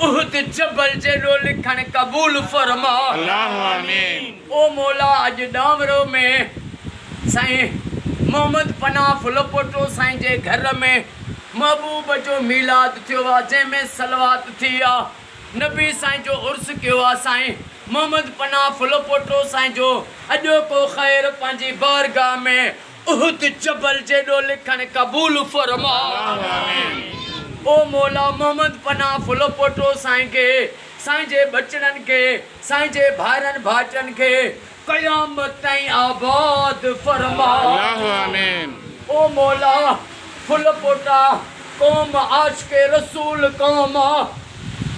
उहद जबल जेड़ो लिखण कबूल फरमा। अल्लाह आमीन। ओ मौला अज डामरो में साईं मोहम्मद पनाह फुलपोटो साईं जे घर में महबूब जो मीलाद थियो आहे, जंहिंमें सलवात थी आहे। नबी साईं जो उर्स कयो आहे। साईं मोहम्मद पनाह फुलपोटो साईं जो अॼो को ख़ैर पंहिंजी बारगाह में उहद जबल जेॾो लिखण कबूल फरमा। ओ मौला मोहम्मद पनाह फुलपोटो साईं खे, साईं जे बचड़नि खे, साईं जे भाइरनि भाइटनि खे क़यामत ताईं आबाद फरमा। आमीन। ओ मौला फुलपोटा कौम आशिक़े रसूल कौम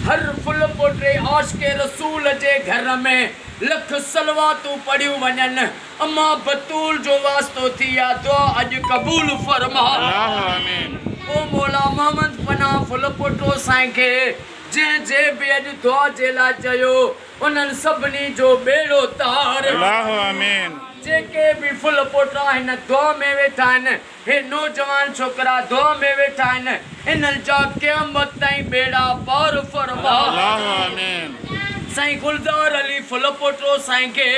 हर फुलपोटे आशिक़े रसूल जे घर में लख सलवातूं पढ़ियूं वञनि। अम्मा बतूल जो वास्तो थी आहे, दुआ अॼु कबूल फरमा। आमीन। ओ मौला मोहम्मद पनाह फुलपोटो साईं खे जे बि अॼु दुआ जे लाइ चयो उन्हनि सभिनी जो बेड़ो तार। आमीन। जेके भी फुलपोटा हिन दुआ में वेठा आहिनि, हे नौजवान छोकरा दुआ में वेठा आहिनि, इन्हनि जा क़यामत ताईं बेड़ा पार फरमा। आमीन। साईं गुलज़ार अली फुलपोटो साईं खे,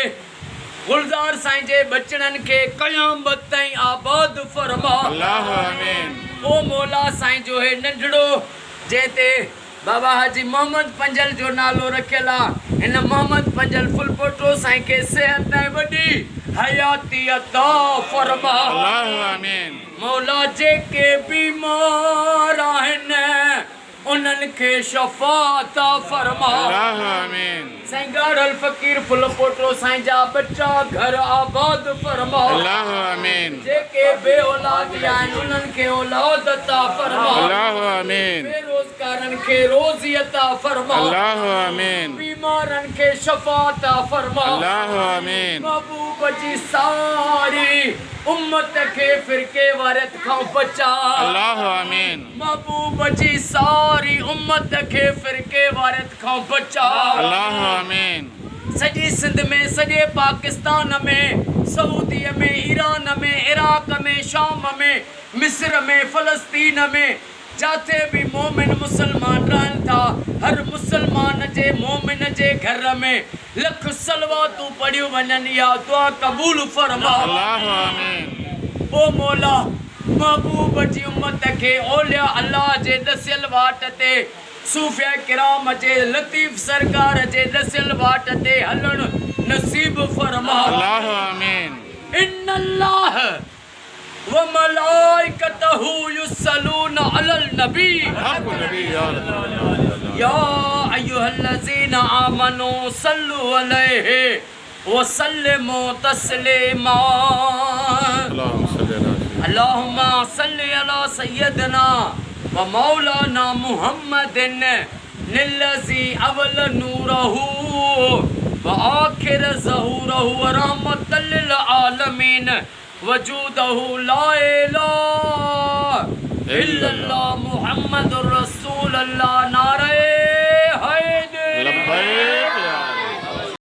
गुलज़ार साईं जे बचड़नि खे क़यामत ताईं आबाद फरमा। आमीन। ओ मौला साईं जो हे नंढड़ो जंहिंते बाबा हाजी मोहम्मद पंजल जो नालो रखियल आहे, हिन मोहम्मद पंजल फुलपोटो साईं खे सेहत ऐं वॾी हयाती अता फरमा। आमीन। मौला जेके बीमार आहिनि उन्हनि खे शफ़ाअत फरमा। आमीन। साईं गाड़ल फ़कीर फुलपोटो साईं जा बच्चा घर आबाद फरमा। आमीन। जेके बे औलाद आहिनि उन्हनि खे औलाद अता फरमा। आमीन। बेरोज़गारनि खे रोज़ी अता फरमा। आमीन। बीमारनि खे शफ़ाअत फरमा। आमीन। महबूब जी सारी उम्मत खे फिरके वारत खां बचा। आमीन। महबूब जी सारी उम्मत खे फिरके वारत खां बचा। आमीन। सॼी सिंध में, सॼे पाकिस्तान में, सऊदीअ में, ईरान में, इराक में, शाम में, मिस्र में, फ़लस्तीन में, जाते भी मोमिन मुसलमान रहनि था, हर मुसलमान जे मोमिन जे घर में लख सलवातूं पढ़ियूं वञनि। या दुआ कबूल फरमा। आमीन। ओ मौला महबूब जी उम्मत खे औलिया अल्लाह जे दसियल वाट ते, सूफ़िया किराम जे लतीफ़ सरकार जे दसियल वाट ते हलण नसीब फरमा। आमीन। इन्नल्लाह व मलाइकतहु युसल्लूना अलल नबी या अय्युहल्लज़ीना आमनू सल्लु अलैहि व सल्लिमू तस्लीमा। अल्लाहुम्मा सल्लि अला सय्यदना व मौलाना मुहम्मदिन निल्लज़ी अवल नूरहु व आखिर ज़हूरहु व रहमतल लिल आलमीन वजूदहु ला इलाहा